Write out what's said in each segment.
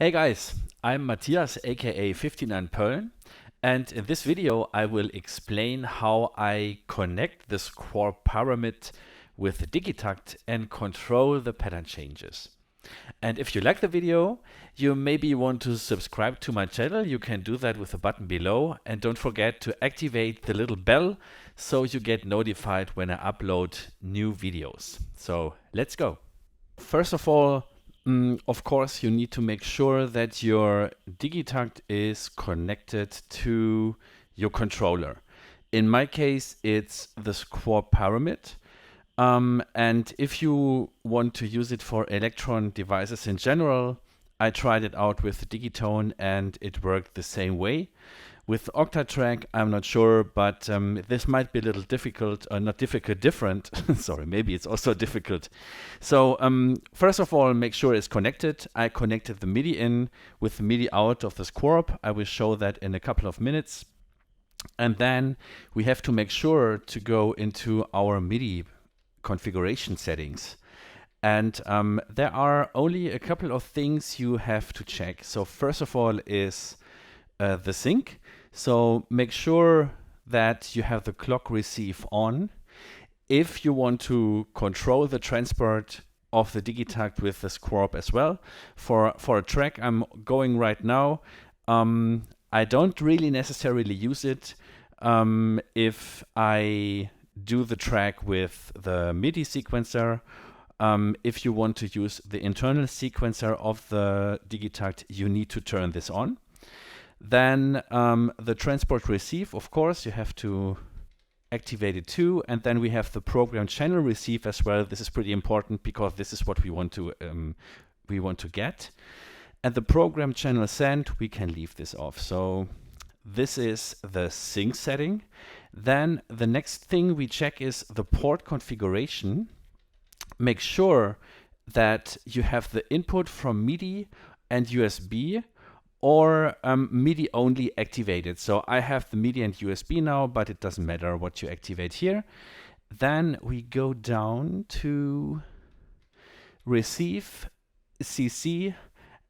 Hey guys, I'm Matthias aka 59 Perlen, and in this video I will explain how I connect the Squarp Pyramid with Digitakt and control the pattern changes. And if you like the video, you maybe want to subscribe to my channel. You can do that with the button below, and don't forget to activate the little bell so you get notified when I upload new videos. So let's go. First of all, of course, you need to make sure that your Digitakt is connected to your controller. In my case, it's the Squarp Pyramid. And if you want to use it for Elektron devices in general, I tried it out with Digitone and it worked the same way. With Octatrack, I'm not sure, but this might be a little difficult, not difficult, different. Sorry, maybe it's also difficult. So first of all, make sure it's connected. I connected the Midi in with the Midi out of the Squarp. I will show that in a couple of minutes. And then we have to make sure to go into our Midi configuration settings. And there are only a couple of things you have to check. So first of all is the sync. So make sure that you have the clock receive on. If you want to control the transport of the Digitakt with the Squarp as well, for a track I'm going right now, I don't really necessarily use it if I do the track with the Midi sequencer. If you want to use the internal sequencer of the Digitakt, you need to turn this on. Then the transport receive, of course, you have to activate it too. And then we have the program channel receive as well. This is pretty important because this is what we want to get. And the program channel send, we can leave this off. So this is the sync setting. Then the next thing we check is the port configuration. Make sure that you have the input from Midi and USB or Midi only activated. So I have the Midi and USB now, but it doesn't matter what you activate here. Then we go down to receive CC,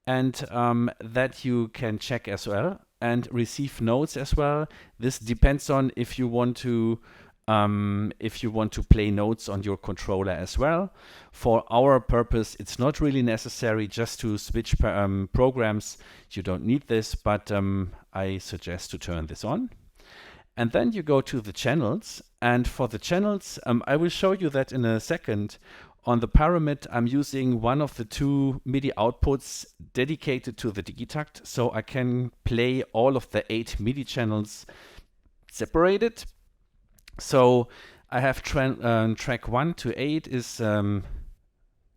and that you can check as well, and receive notes as well. This depends on if you want to play notes on your controller as well. For our purpose, it's not really necessary just to switch programs. You don't need this, but I suggest to turn this on. And then you go to the channels. And for the channels, I will show you that in a second. On the Pyramid, I'm using one of the two Midi outputs dedicated to the Digitakt, so I can play all of the 8 Midi channels separated. So I have track 1 to 8 is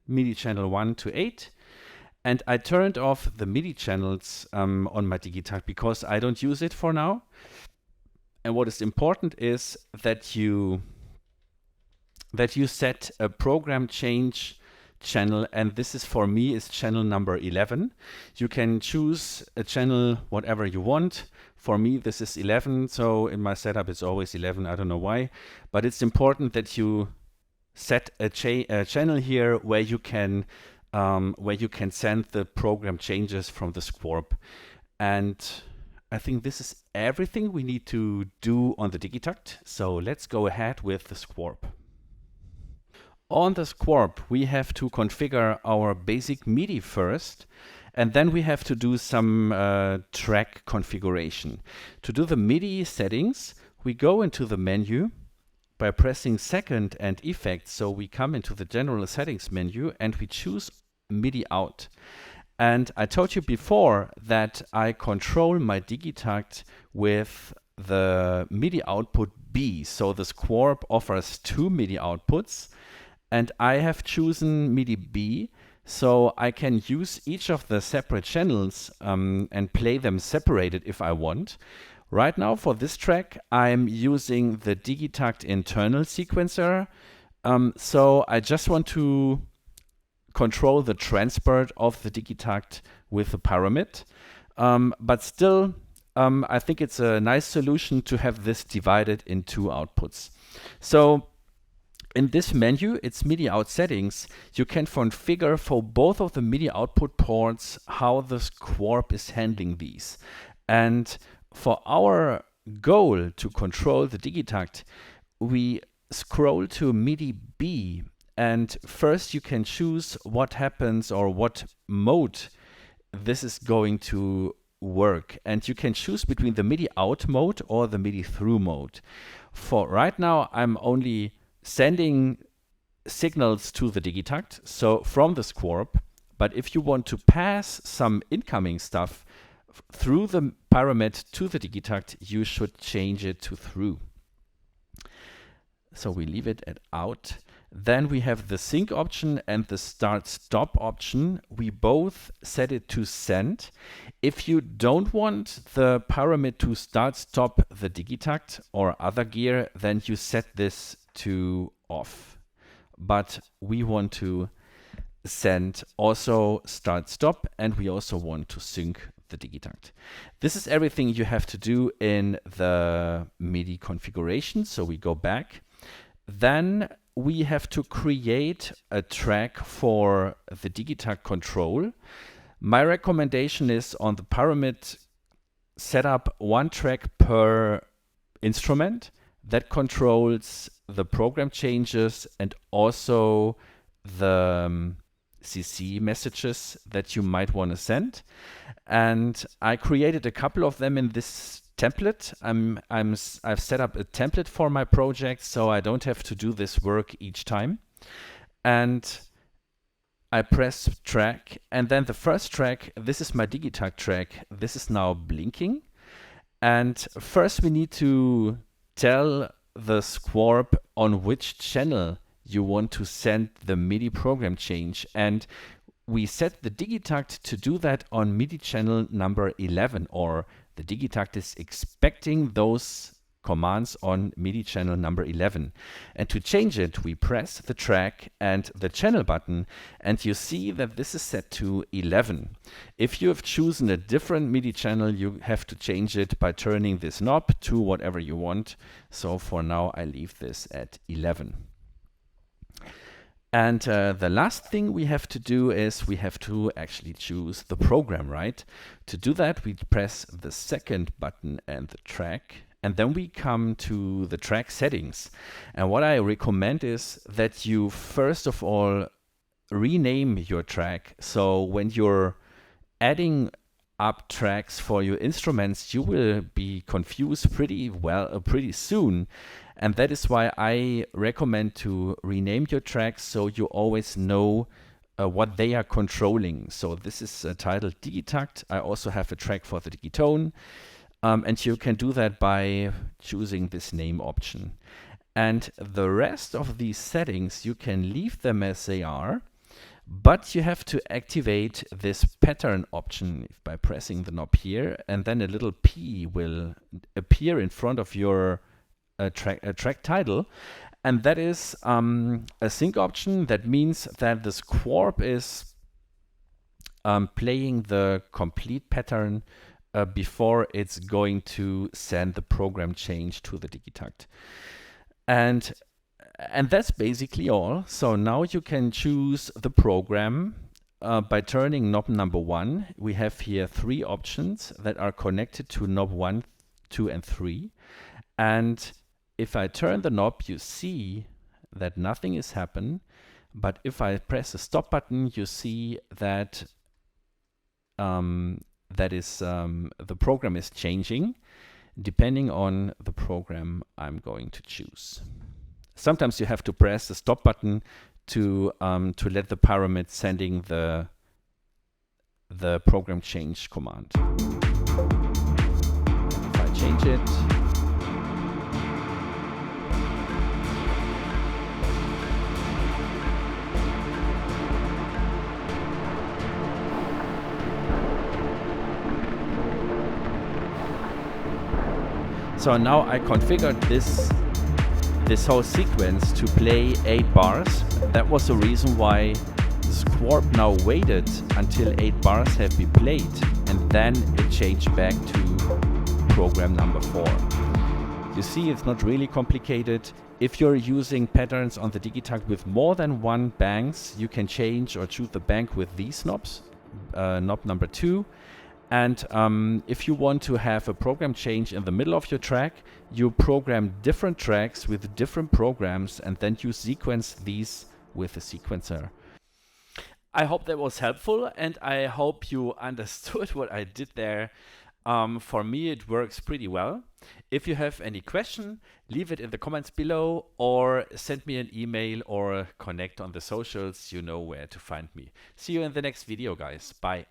Midi channel 1 to 8. And I turned off the Midi channels on my Digitakt because I don't use it for now. And what is important is that you set a program change channel, and this is for me is channel number 11. You can choose a channel whatever you want. For me this is 11, so in my setup it's always 11. I don't know why, but it's important that you set a channel here where you can send the program changes from the Squarp. And I think this is everything we need to do on the Digitakt. So let's go ahead with the Squarp. On the Squarp, we have to configure our basic Midi first, and then we have to do some track configuration. To do the Midi settings, we go into the menu by pressing second and effects. So we come into the general settings menu and we choose Midi out. And I told you before that I control my Digitakt with the Midi output B. So the Squarp offers 2 Midi outputs. And I have chosen Midi B, so I can use each of the separate channels and play them separated if I want. Right now for this track, I'm using the Digitakt internal sequencer. So I just want to control the transport of the Digitakt with the Pyramid. But still, I think it's a nice solution to have this divided in 2 outputs. So In this menu, it's MIDI out settings. You can configure for both of the MIDI output ports how the Squarp is handling these. And for our goal to control the Digitakt, we scroll to MIDI B, and first you can choose what happens or what mode this is going to work. And you can choose between the MIDI out mode or the MIDI through mode. For right now, I'm only sending signals to the Digitakt, so from the Squarp. But if you want to pass some incoming stuff through the pyramid to the Digitakt, you should change it to through. So we leave it at out. Then we have the sync option and the start stop option. We both set it to send. If you don't want the pyramid to start stop the Digitakt or other gear, then you set this to off. But we want to send also start stop, and we also want to sync the Digitakt. This is everything you have to do in the MIDI configuration. So we go back. Then we have to create a track for the Digitakt control. My recommendation is on the pyramid, set up one track per instrument that controls the program changes and also the CC messages that you might want to send. And I created a couple of them in this template. I've set up a template for my project, so I don't have to do this work each time. And I press track, and then the first track, this is my Digitakt track. This is now blinking. And first we need to tell the Squarp on which channel you want to send the MIDI program change. And we set the Digitakt to do that on MIDI channel number 11, or the Digitakt is expecting those commands on MIDI channel number 11. And to change it, we press the track and the channel button, and you see that this is set to 11. If you have chosen a different MIDI channel, you have to change it by turning this knob to whatever you want. So for now, I leave this at 11. And the last thing we have to do is we have to actually choose the program, right? To do that, we press the second button and the track, and then we come to the track settings. And what I recommend is that you first of all rename your track. So when you're adding up tracks for your instruments, you will be confused pretty soon. And that is why I recommend to rename your tracks so you always know what they are controlling. So this is titled Digitakt. I also have a track for the Digitone. And you can do that by choosing this name option. And the rest of these settings, you can leave them as they are, but you have to activate this pattern option by pressing the knob here, and then a little P will appear in front of your track title, and that is a sync option. That means that the Squarp is playing the complete pattern before it's going to send the program change to the Digitakt. And that's basically all. So now you can choose the program by turning knob number 1. We have here 3 options that are connected to knob 1, 2, and 3. And if I turn the knob, you see that nothing is happening. But if I press the stop button, you see that the program is changing depending on the program I'm going to choose. Sometimes you have to press the stop button to let the pyramid sending the program change command. If I change it, so now I configured this whole sequence to play 8 bars. That was the reason why Squarp now waited until 8 bars have been played, and then it changed back to program number 4. You see, it's not really complicated. If you're using patterns on the Digitakt with more than one banks, you can change or choose the bank with these knobs. Knob number 2. And if you want to have a program change in the middle of your track, you program different tracks with different programs and then you sequence these with a sequencer. I hope that was helpful and I hope you understood what I did there. For me, it works pretty well. If you have any question, leave it in the comments below or send me an email or connect on the socials. You know where to find me. See you in the next video, guys. Bye.